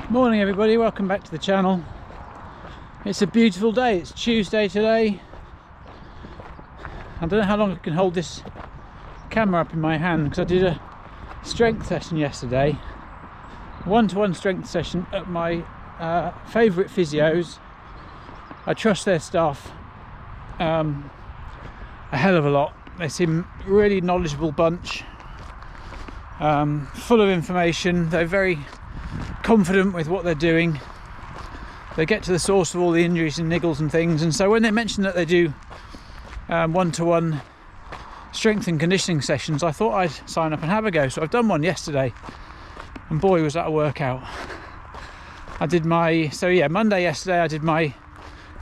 Morning everybody, welcome back to the channel. It's a beautiful day. It's Tuesday today. I don't know how long I can hold this camera up in my hand because I did a strength session yesterday, one-to-one strength session at my favourite physios. I trust their staff a hell of a lot. They seem a really knowledgeable bunch, full of information. They're very confident with what they're doing. They get to the source of all the injuries and niggles and things, and so when they mentioned that they do one-to-one strength and conditioning sessions, I thought I'd sign up and have a go. So I've done one yesterday, and boy was that a workout. I did my Monday yesterday I did my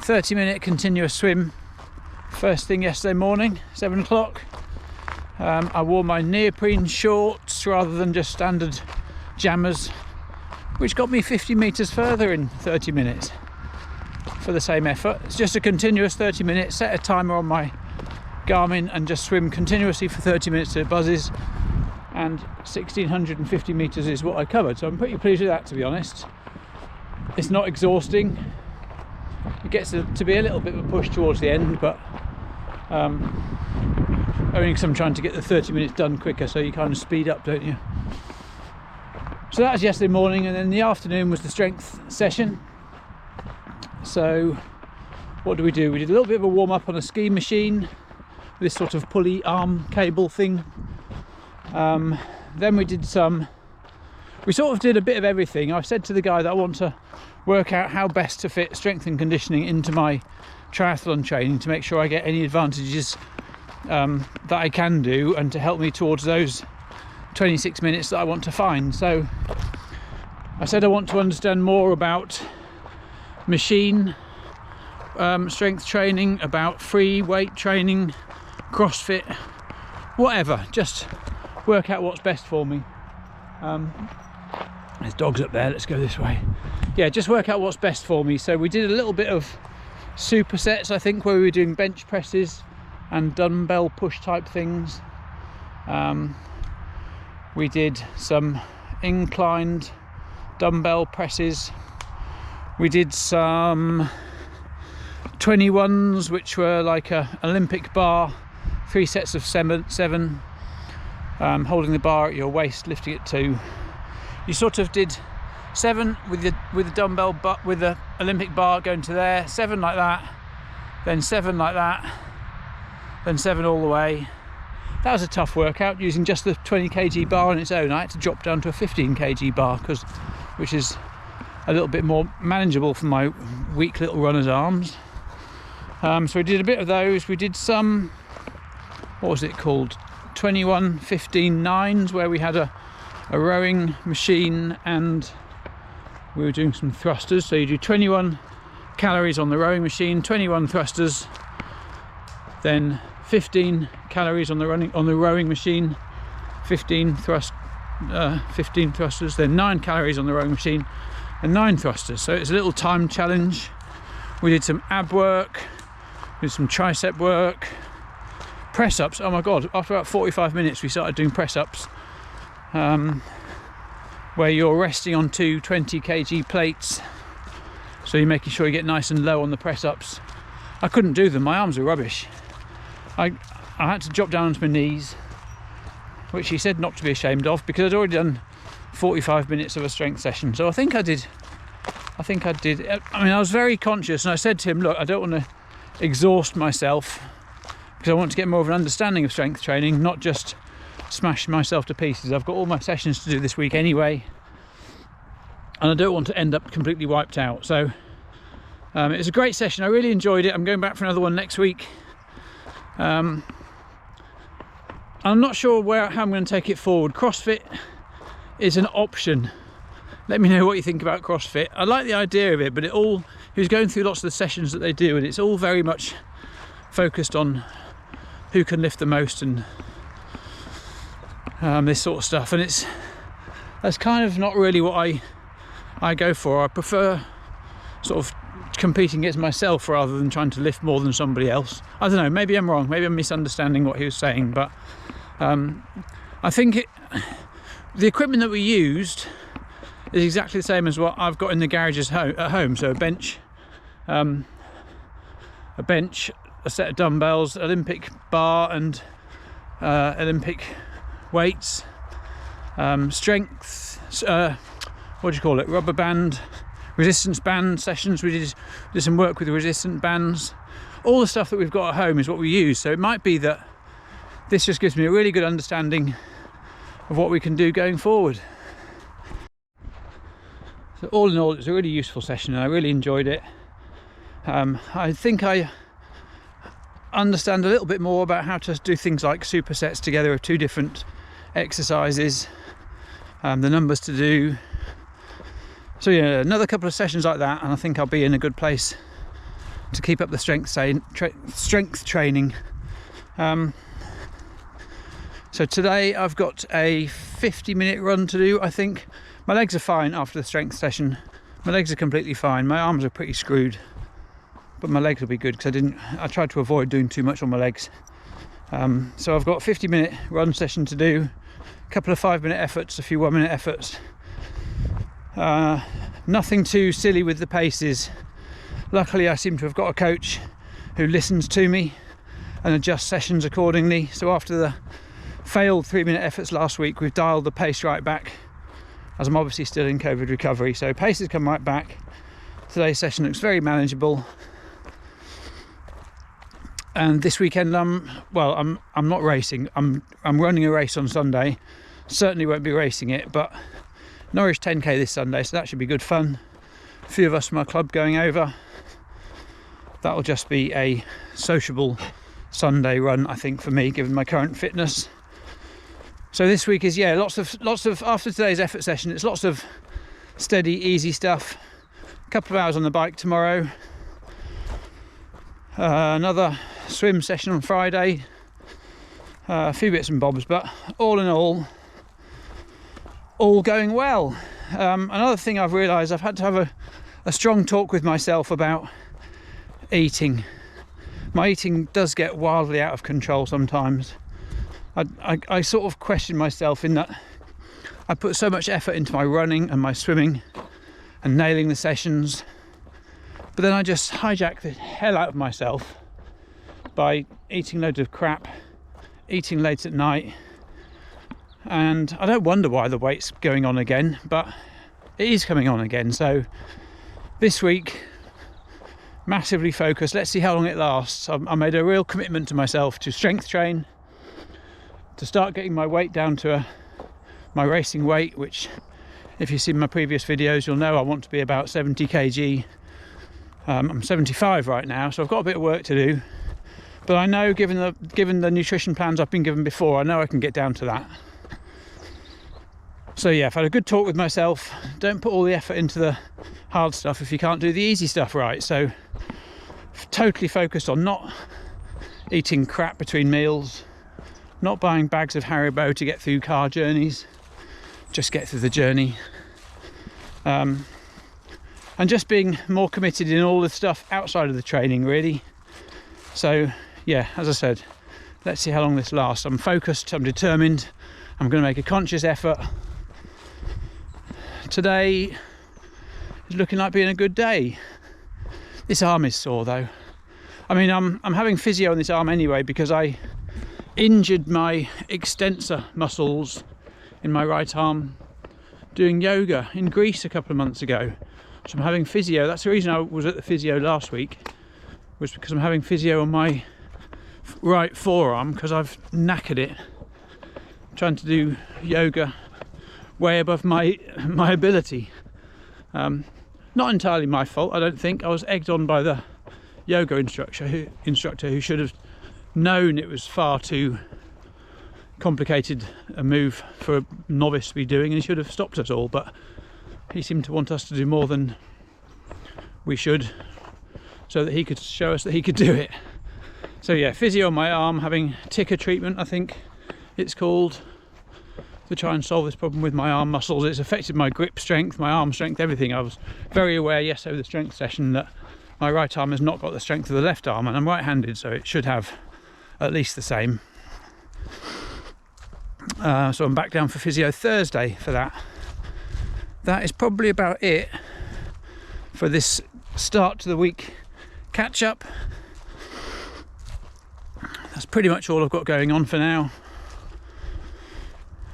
30-minute continuous swim first thing yesterday morning, 7 o'clock. I wore my neoprene shorts rather than just standard jammers, which got me 50 meters further in 30 minutes for the same effort. It's just a continuous 30 minutes, set a timer on my Garmin and just swim continuously for 30 minutes till it buzzes, and 1650 meters is what I covered. So I'm pretty pleased with that, to be honest. It's not exhausting. It gets to be a little bit of a push towards the end, but only because I'm trying to get the 30 minutes done quicker, so you kind of speed up, don't you? So that was yesterday morning, and then in the afternoon was the strength session. So what do? We did a little bit of a warm-up on a ski machine, this sort of pulley arm cable thing. Then we sort of did a bit of everything. I said to the guy that I want to work out how best to fit strength and conditioning into my triathlon training to make sure I get any advantages that I can do, and to help me towards those 26 minutes that I want to find. So I said I want to understand more about machine strength training, about free weight training, CrossFit, whatever, just work out what's best for me. There's dogs up there, let's go this way. Yeah, just work out what's best for me. So we did a little bit of supersets, I think, where we were doing bench presses and dumbbell push type things. We did some inclined dumbbell presses. We did some 21s, which were like a Olympic bar, 3 sets of seven, holding the bar at your waist, lifting it 2. You sort of did 7 with the dumbbell, but with the Olympic bar going to there, 7 like that, then 7 like that, then 7 all the way. That was a tough workout, using just the 20 kg bar on its own. I had to drop down to a 15 kg bar, which is a little bit more manageable for my weak little runner's arms. So we did a bit of those. We did some, what was it called, 21 15 9s, where we had a rowing machine and we were doing some thrusters. So you do 21 calories on the rowing machine, 21 thrusters, then 15 calories on the rowing machine, 15 thrusters, then 9 calories on the rowing machine and 9 thrusters. So it's a little time challenge. We did some ab work, we did some tricep work, press ups. Oh my god, after about 45 minutes we started doing press ups, where you're resting on 2 20 kg plates, so you're making sure you get nice and low on the press ups. I couldn't do them, my arms are rubbish. I had to drop down onto my knees, which he said not to be ashamed of, because I'd already done 45 minutes of a strength session. So I think I did. I mean, I was very conscious, and I said to him, look, I don't want to exhaust myself, because I want to get more of an understanding of strength training, not just smash myself to pieces. I've got all my sessions to do this week anyway, and I don't want to end up completely wiped out. So it was a great session. I really enjoyed it. I'm going back for another one next week. I'm not sure how I'm going to take it forward. CrossFit is an option. Let me know what you think about CrossFit. I like the idea of it, but he was going through lots of the sessions that they do, and it's all very much focused on who can lift the most and this sort of stuff, and that's kind of not really what I go for. I prefer sort of competing against myself rather than trying to lift more than somebody else. I don't know, maybe I'm wrong, maybe I'm misunderstanding what he was saying, but I think the equipment that we used is exactly the same as what I've got in the garage at home. So a bench, a set of dumbbells, Olympic bar and Olympic weights, strength, what do you call it, rubber band, resistance band sessions. We did some work with the resistant bands. All the stuff that we've got at home is what we use, so it might be that this just gives me a really good understanding of what we can do going forward. So all in all, it was a really useful session and I really enjoyed it. I think I understand a little bit more about how to do things like supersets together of 2 different exercises, the numbers to do. So yeah, another couple of sessions like that and I think I'll be in a good place to keep up the strength training. So today I've got a 50-minute run to do. I think my legs are fine after the strength session. My legs are completely fine. My arms are pretty screwed, but my legs will be good because I tried to avoid doing too much on my legs. So I've got a 50-minute run session to do, a couple of 5-minute efforts, a few 1-minute efforts. Nothing too silly with the paces. Luckily, I seem to have got a coach who listens to me and adjusts sessions accordingly. So after the failed 3-minute efforts last week, we've dialed the pace right back, as I'm obviously still in COVID recovery. So pace has come right back. Today's session looks very manageable. And this weekend, I'm not racing. I'm running a race on Sunday. Certainly won't be racing it, but Norwich 10k this Sunday, so that should be good fun. A few of us from our club going over. That'll just be a sociable Sunday run, I think, for me, given my current fitness. So this week is, yeah, lots of after today's effort session, it's lots of steady, easy stuff. A couple of hours on the bike tomorrow. Another swim session on Friday. A few bits and bobs, but all in all going well. Another thing I've realised, I've had to have a strong talk with myself about eating. My eating does get wildly out of control sometimes. I sort of question myself in that I put so much effort into my running and my swimming and nailing the sessions, but then I just hijack the hell out of myself by eating loads of crap, eating late at night, and I don't wonder why the weight's going on again, but it is coming on again. So this week, massively focused. Let's see how long it lasts. I made a real commitment to myself to strength train, to start getting my weight down to my racing weight, which if you've seen my previous videos you'll know I want to be about 70 kg. I'm 75 right now, so I've got a bit of work to do, but I know given the nutrition plans I've been given before, I know I can get down to that. So yeah, I've had a good talk with myself. Don't put all the effort into the hard stuff if you can't do the easy stuff right. So totally focused on not eating crap between meals, not buying bags of Haribo to get through car journeys, just get through the journey, and just being more committed in all the stuff outside of the training, really. So yeah, as I said, let's see how long this lasts. I'm focused, I'm determined, I'm going to make a conscious effort. Today is looking like being a good day. This arm is sore though. I mean, I'm having physio on this arm anyway because I injured my extensor muscles in my right arm doing yoga in Greece a couple of months ago. So I'm having physio. That's the reason I was at the physio last week, was because I'm having physio on my right forearm because I've knackered it trying to do yoga way above my ability. Not entirely my fault, I don't think. I was egged on by the yoga instructor who should have known it was far too complicated a move for a novice to be doing, and he should have stopped us all, but he seemed to want us to do more than we should so that he could show us that he could do it. So yeah, physio on my arm, having ticker treatment I think it's called, to try and solve this problem with my arm muscles. It's affected my grip strength, my arm strength, everything. I was very aware yesterday with the strength session that my right arm has not got the strength of the left arm, and I'm right-handed, so it should have at least the same. So I'm back down for physio Thursday for that. that is probably about it for this start to the week catch up. That's pretty much all I've got going on for now.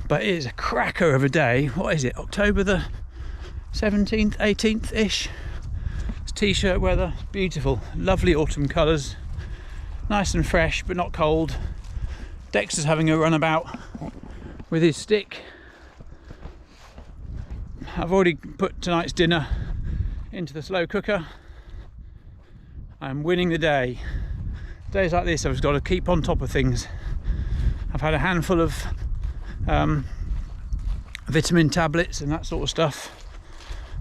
But it is a cracker of a day. What is it? October the 17th, 18th-ish. It's t-shirt weather. Beautiful. Lovely autumn colours. Nice and fresh, but not cold. Dexter's having a run about with his stick. I've already put tonight's dinner into the slow cooker. I'm winning the day. Days like this, I've just got to keep on top of things. I've had a handful of vitamin tablets and that sort of stuff.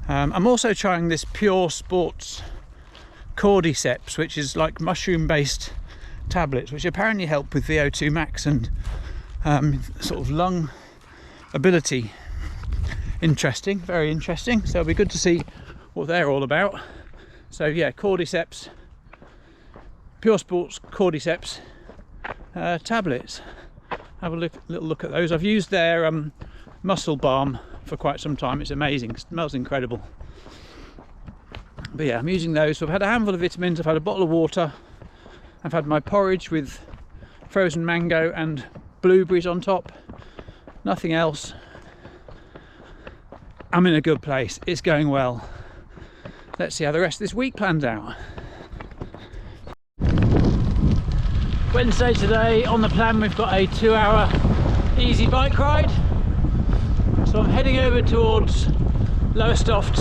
I'm also trying this Pure Sports cordyceps, which is like mushroom based tablets, which apparently help with VO2 max and sort of lung ability. Interesting, very interesting. So it'll be good to see what they're all about. So yeah, cordyceps, Pure Sports cordyceps tablets. Have a little look at those. I've used their muscle balm for quite some time. It's amazing. It smells incredible. But yeah, I'm using those. So I've had a handful of vitamins. I've had a bottle of water. I've had my porridge with frozen mango and blueberries on top. Nothing else. I'm in a good place. It's going well. Let's see how the rest of this week plans out. Wednesday today. On the plan, we've got a 2-hour easy bike ride. So I'm heading over towards Lowestoft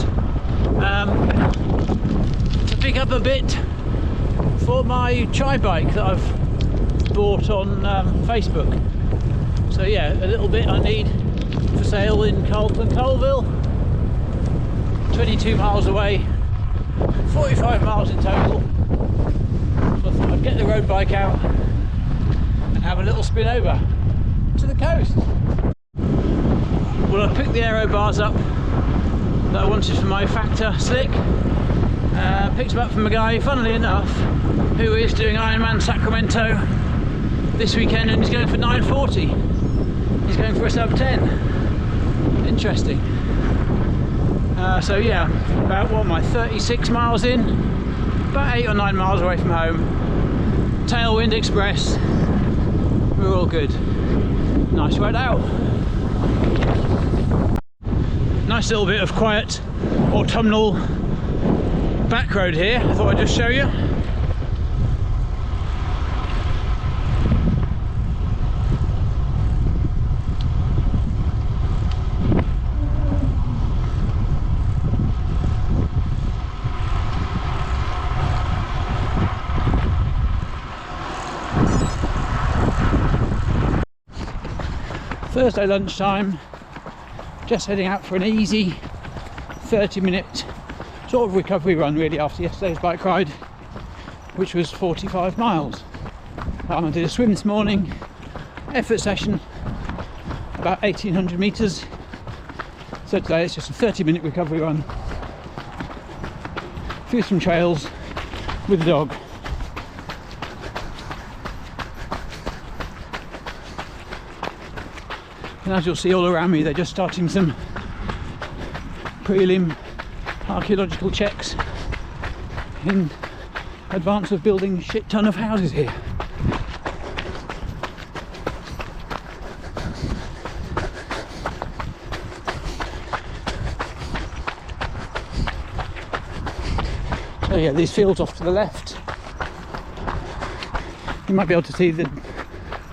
to pick up a bit for my tri-bike that I've bought on Facebook. So yeah, a little bit I need for sale in Carlton Colville. 22 miles away, 45 miles in total. So I thought I'd get the road bike out and have a little spin over to the coast. Well, I picked the aero bars up that I wanted for my Factor slick. Picked them up from a guy, funnily enough, who is doing Ironman Sacramento this weekend, and he's going for 9:40. He's going for a sub 10. Interesting. So yeah, about what am I, 36 miles in, about 8 or 9 miles away from home. Tailwind Express. We're all good. Nice ride out. Nice little bit of quiet autumnal back road here. I thought I'd just show you. Thursday lunchtime, just heading out for an easy 30-minute sort of recovery run really after yesterday's bike ride, which was 45 miles. I did a swim this morning, effort session, about 1800 metres. So today it's just a 30-minute recovery run through some trails with the dog. And as you'll see all around me, they're just starting some prelim archaeological checks in advance of building a shit ton of houses here. So yeah, these fields off to the left, you might be able to see the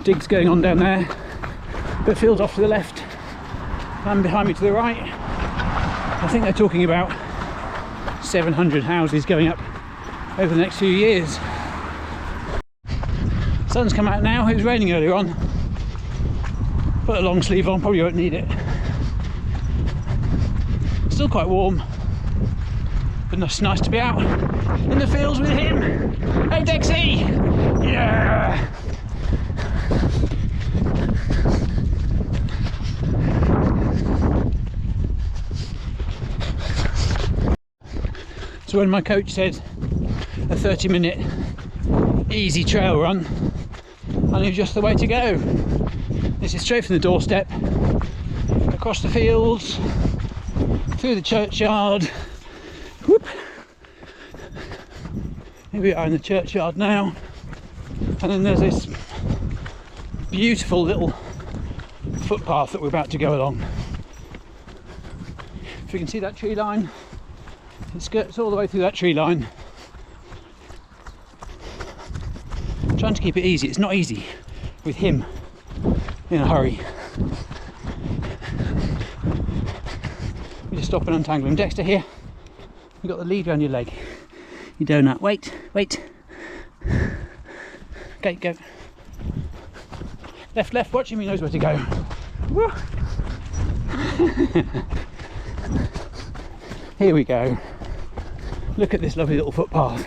digs going on down there. But fields off to the left and behind me to the right, I think they're talking about 700 houses going up over the next few years. Sun's come out now. It was raining earlier on. Put a long sleeve on, probably won't need it. Still quite warm, but it's nice to be out in the fields with him. Hey Dexy! Yeah! So when my coach said a 30-minute easy trail run, I knew just the way to go. This is straight from the doorstep, across the fields, through through the churchyard. Whoop. Here we are in the churchyard now, and then there's this beautiful little footpath that we're about to go along. If you can see that tree line, it skirts all the way through that tree line. I'm trying to keep it easy. It's not easy with him in a hurry. You just stop and untangle him. Dexter, here. You've got the lead around your leg. You donut. Wait. Okay, go. Left, watch him, he knows where to go. Woo. Here we go. Look at this lovely little footpath.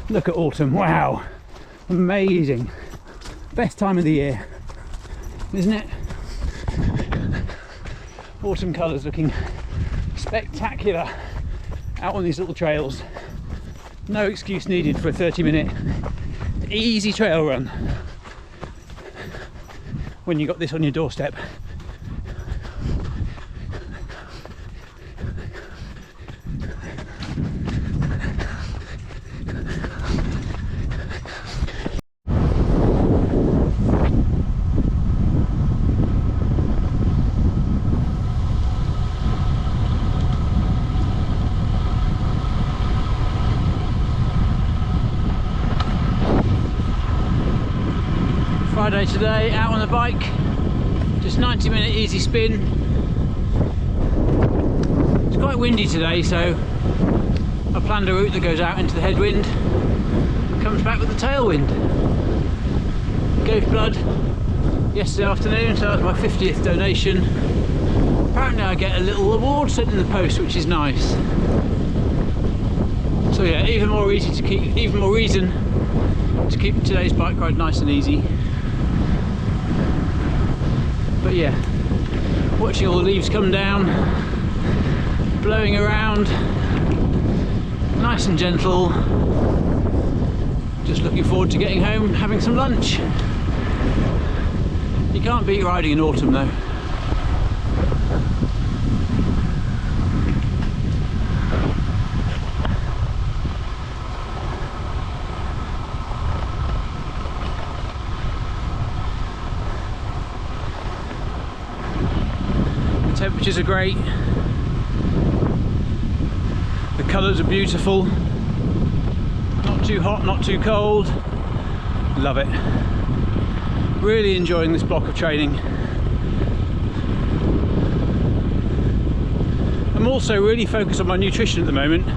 Look at autumn, wow, amazing. Best time of the year, isn't it? Autumn colours looking spectacular out on these little trails. No excuse needed for a 30-minute easy trail run when you've got this on your doorstep. Friday today, out on the bike, just 90-minute easy spin. It's quite windy today, so I planned a route that goes out into the headwind, comes back with the tailwind. Gave blood yesterday afternoon, so that was my 50th donation. Apparently I get a little award sent in the post, which is nice. So yeah, even more reason to keep today's bike ride nice and easy. But yeah, watching all the leaves come down, blowing around, nice and gentle. Just looking forward to getting home, having some lunch. You can't beat riding in autumn though. Temperatures are great, the colours are beautiful, not too hot, not too cold, love it. Really enjoying this block of training. I'm also really focused on my nutrition at the moment,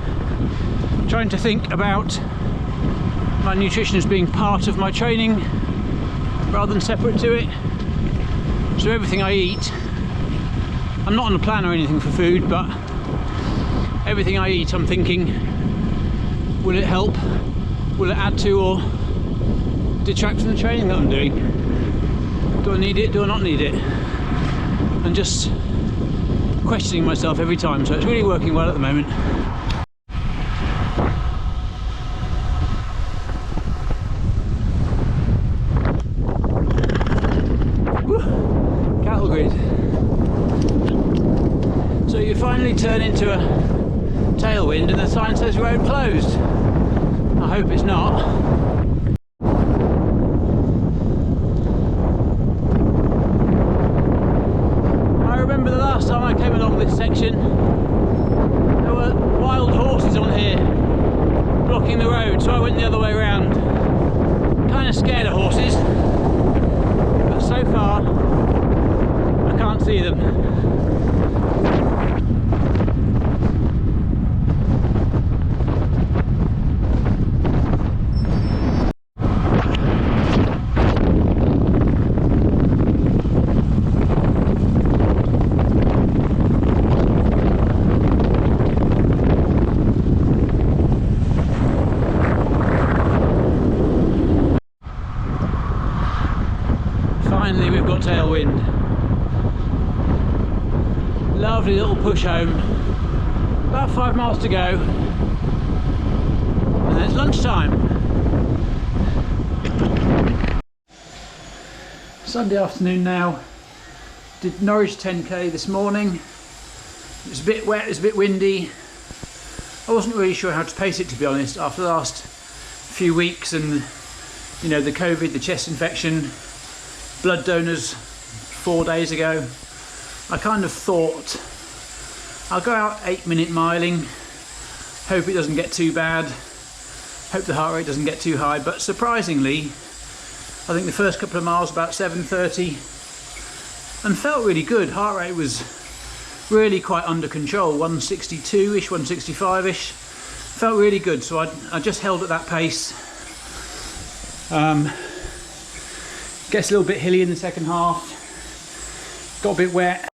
trying to think about my nutrition as being part of my training rather than separate to it. So everything I eat, I'm not on a plan or anything for food, but everything I eat I'm thinking, will it help? Will it add to or detract from the training that I'm doing? Do I need it? Do I not need it? And just questioning myself every time, so it's really working well at the moment. Woo. Cattle grid. So you finally turn into a tailwind and the sign says road closed. I hope it's not. I remember the last time I came along this section, there were wild horses on here blocking the road, so I went the other way around. Kind of scared of horses, but so far I can't see them. Finally we've got tailwind. Lovely little push home. About 5 miles to go. lunchtime. Sunday afternoon now. Did Norwich 10k this morning. It was a bit wet, it was a bit windy. I wasn't really sure how to pace it, to be honest, after the last few weeks and, you know, the COVID, the chest infection, blood donors 4 days ago. I kind of thought I'll go out 8-minute miling, hope it doesn't get too bad, hope the heart rate doesn't get too high, but surprisingly I think the first couple of miles about 7:30 and felt really good. Heart rate was really quite under control, 162-ish, 165-ish. Felt really good, so I just held at that pace. Gets a little bit hilly in the second half, got a bit wet.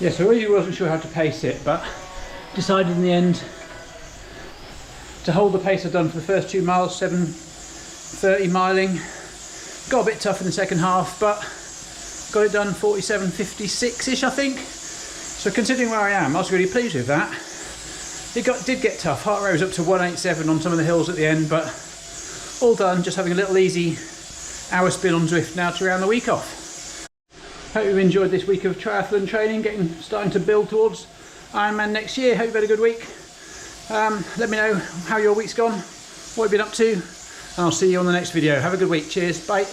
Yeah, so I really wasn't sure how to pace it, but decided in the end to hold the pace I've done for the first 2 miles, 7:30 miling. Got a bit tough in the second half, but got it done 47:56-ish, I think. So considering where I am, I was really pleased with that. It did get tough. Heart rate was up to 187 on some of the hills at the end, but all done. Just having a little easy hour spin on Zwift now to round the week off. Hope you've enjoyed this week of triathlon training, starting to build towards Ironman next year. Hope you've had a good week. Let me know how your week's gone, what you've been up to, and I'll see you on the next video. Have a good week. Cheers. Bye.